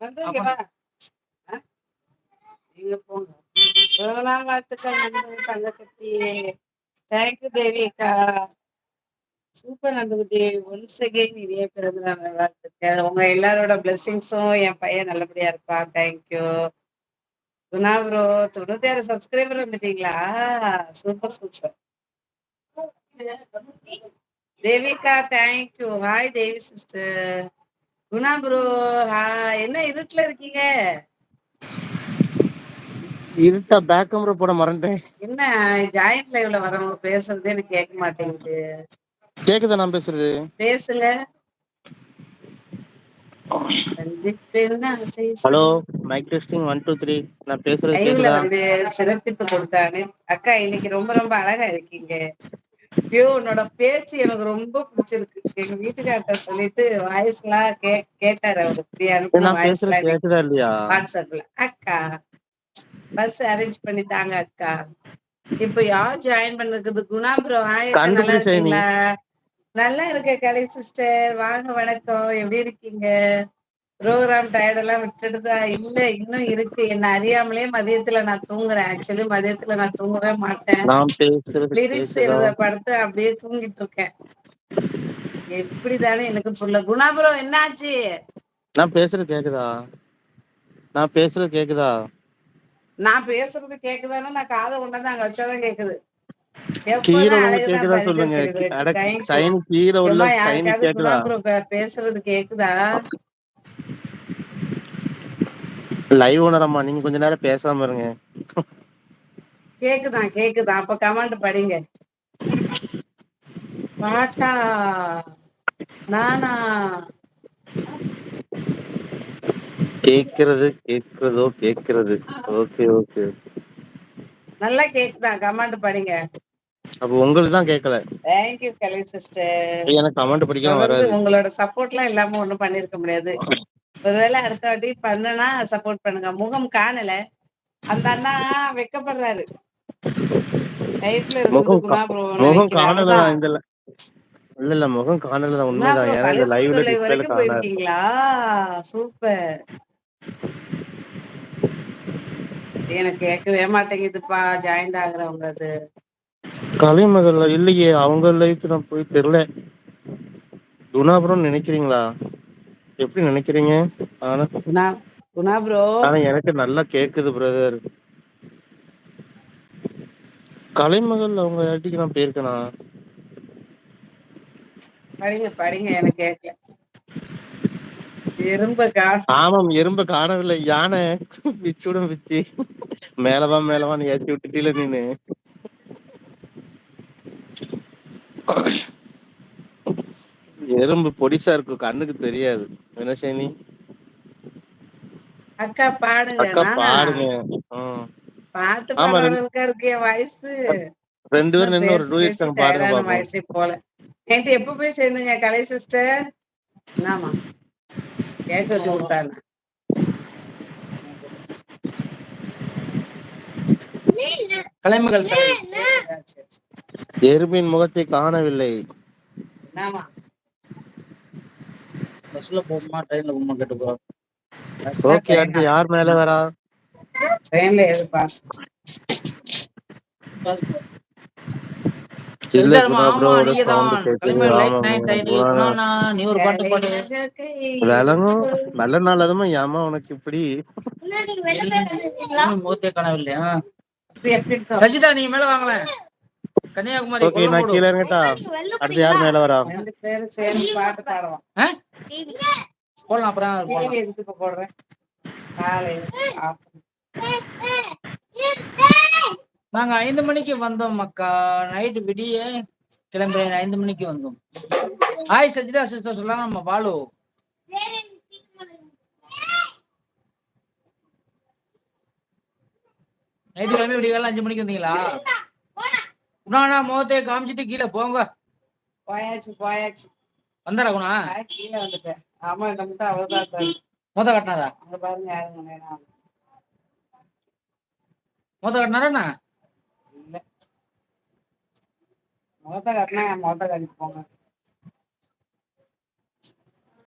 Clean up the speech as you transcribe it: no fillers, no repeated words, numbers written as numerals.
வந்து இங்க வா. நீங்க போங்க. பிறந்தநாள் வாழ்த்துக்கள் நந்து தங்கக்கட்டி. தேங்க்யூ தேவி அக்கா. சூப்பர் நந்துகுட்டி. ஒன்ஸ் அகெயின் இனிய பிறந்தநாள் வாழ்த்துக்கள். உங்க எல்லாரோட பிளெஸிங்ஸும் என் பையன் நல்லபடியா இருப்பா. தேங்க்யூ. குணா ப்ரோ 96 சப்ஸ்கிரைபர் வந்துட்டீங்களா? Super super. Devika thank you. Hi Devi sister. Guna bro என்ன இருட்டுல இருக்கீங்க? இருட்டா பேக் கேமரா போட மறந்துட்டேன். என்ன ஜாயிண்ட் லைவ்ல வரவங்க பேசுறதே எனக்கு கேட்க மாட்டேங்குது. கேக்குதா நான் பேசுறது? பேசுங்க. Hello mic testing 1 2 3. நான் பேசுறது லைவ்ல கேக்குதா? வந்து சிறப்பித்து கொடுத்தானே அக்கா. இன்னைக்கு ரொம்ப ரொம்ப அழகா இருக்கீங்க. ஐயோ உன்னோட பேச்சு எனக்கு ரொம்ப பிடிச்சிருக்கு. எங்க வீட்டுக்கார்ட்ட சொல்லிட்டு வாய்ஸ் எல்லாம் கேட்டாரு. அவரு இப்படி அனுப்புன நான் வாய்ஸ் பேசுறது எல்லாம் இன்னைக்கு கேக்குதா இல்லையா? வாட்ஸ்அப்ல. அக்கா பஸ் அரேஞ்ச் பண்ணி தாங்க அக்கா. இப்ப யார் ஜாயின் பண்ணிருக்குது? குணா ப்ரோ. ஹாய் அக்கா, நல்லா கண்டுபிடிச்சே நீ. இருக்கீங்களா? நல்லா இருக்க கலை சிஸ்டர். வாங்க வணக்கம். எப்படி இருக்கீங்க? ப்ரோக்ராம் டயர்டெல்லாம் விட்டுடுதா? இல்ல இன்னும் இருக்கு. என்ன அறியாமலே மதியத்துல நான் தூங்குறேன். ஆக்சுவலி மதியத்துல நான் தூங்கவே மாட்டேன். நான் பேசுறது லிரிக்ஸ் கேக்குதா? எழுத படுத்து அப்படியே தூங்கிட்டு இருக்கேன். எப்படிதானே எனக்கு புரியல. குணா ப்ரோ என்னாச்சு? நான் பேசுறது கேக்குதா? நான் பேசுறது கேக்குதா? நான் பேசுறது கேக்குதானா? நான் காதை கொண்டாந்து அங்க வச்சாதான் கேக்குது. கீழே எப்போதான் உள்ளது அழகுதான் கேக்குதா பரிச்சை சொல்லுங்க. செலிபிரேட். அட தேங்க்யூ. சைனி கீழே உள்ள ஏமா சைனி யாருக்காவது குணா கேக்குதா? ப்ரோ பேசுறது கேக்குதா? லைவ் ஓனரம்மா நீங்க கொஞ்ச நேரம் பேசாம இருங்க. கேக்குதான் கேக்குதான். அப்ப கமெண்ட் படிங்க. பாட்டா நானா? கேக்குறதோ கேக்குறது. Okay okay. நல்லா கேக்குதான். கமெண்ட் படிங்க. அப்ப உங்களுக்கு தான் கேட்கல. தேங்க்யூ கலை சிஸ்டர். எனக்கு கமெண்ட் படிக்கலாம் தொடர்ந்து வராது. உங்களோட சப்போர்ட்லாம் இல்லாம ஒண்ணும் பண்ணிருக்க முடியாது. ஒருவேளை அடுத்த வாட்டி பண்ணுனா சப்போர்ட் பண்ணுங்க. முகம் காணல. அந்த அண்ணா வெக்கப்படுறாரு. லைஃப்ல இருக்குது முகம் குணா ப்ரோ முகம் நினைக்கிறேன். காணலதான் அதுதான். இந்த இல்ல முகம் காணலதான் குணா ப்ரோ உண்மைதான். ஏன்னா கலை இந்த லைவ்ல சிஸ்டர் லைவ் டிஸ்பிளேல வரைக்கும் காணாது. போயிருக்கீங்களா? சூப்பர். எனக்கு கேட்கவே மாட்டேங்குதுப்பா ஜாயிண்ட் ஆகுறவங்க. அது கலைமகள் இல்லையே, அவங்க லைஃப் நான் போய் தெரியல. குணாபுரம் நினைக்கிறீங்களா? எப்படி நினைக்கிறீங்க? ஆனா குணா குணா ப்ரோ ஆனா எனக்கு நல்லா கேக்குது பிரதர். கலைமகள் அவங்க இடத்துக்கு நான் போயிருக்கேனா? படிங்க படிங்க. எனக்கு கேட்கல. எறும்பக்கா. ஆமாம், எறும்ப காணவில்லை. யானை பிச்சுடும் பிச்சு மேலவான்னு ஏற்றி விட்டுட்டீல நீனு. எறும்பு பொடிசா இருக்கும், கண்ணுக்கு தெரியாது. என்ன செய்ய? அக்கா பாடுங்க. அக்கா நானா? பாடுங்க. பாட்டு ஆமா, பாடுற அளவுக்கா இருக்கு என் வயசு? 2 பேரும் இன்னும் நின்னு ஒரு பேசி டூயட் பேசி சாங் பாடுங்க டயர்டான பாப்போம். வயசே போல. என்கிட்ட எப்ப போய் சேர்ந்துங்க கலை சிஸ்டர்? என்னமா கேட்க விட்டு கொடுத்தாங்க. கலைமகள் தலை. எறும்பின் முகத்தை காணவில்லை. என்னமா பஸ்ல போகுமா ட்ரெயின்ல போகுமா கேட்டுக்கோ. பஸ்ஸா ஓகே, அடுத்து ட்ரெயினா? யார் மேல வரா? ட்ரெயின்ல எதுப்பா? இல்ல, சரிதாமா. குணா ஆமா ப்ரோவோட நீங்க சவுண்ட் தான் கேக்குது. கலைமகள் லைட் ஆமாங்க, நைட் டைரி குணா குணானா. நீ ஒரு பாட்டு பாடு. விளங்கும். நல்ல நாள் அதுமா ஏமா உனக்கு இப்படி? முகத்தே காணவில்லையா? சஜிதா நீங்க மேல வாங்கல. கன்னியாகுமரி ஓகே, நான் கொல்லங்கோடு. கீழே இறங்கட்டா? அடுத்து யார் மேல வரா? 2 பேரும் சேர்ந்து பாட்டு பாடுவோம். போடலாம். அப்புறம் டிவி எதுக்கு இப்ப போடுறேன்? காலையில நாங்க 5 மணிக்கு வந்தோம் அக்கா. நைட்டு விடிய கிளம்பி 5 மணிக்கு வந்தோம். ஹாய் சஜிதா சிஸ்டர் சொல்லலாம். நம்ம பாலு நைட்டு கிளம்பி விடிய 5 மணிக்கு வந்தீங்களா? குணானா முகத்தை காமிச்சிட்டு கீழே போங்க. போயாச்சு போயாச்சு. வந்தாரா குணா? கீழே வந்துட்டேன். ஆமா நம்ம அவதான் மொத்த கட்டினாரா? அங்க பாருங்க யாருங்க மொத்த கட்டினாரா என்ன? இல்ல மொத்த கட்டினா மொத்த கட்டி போங்க.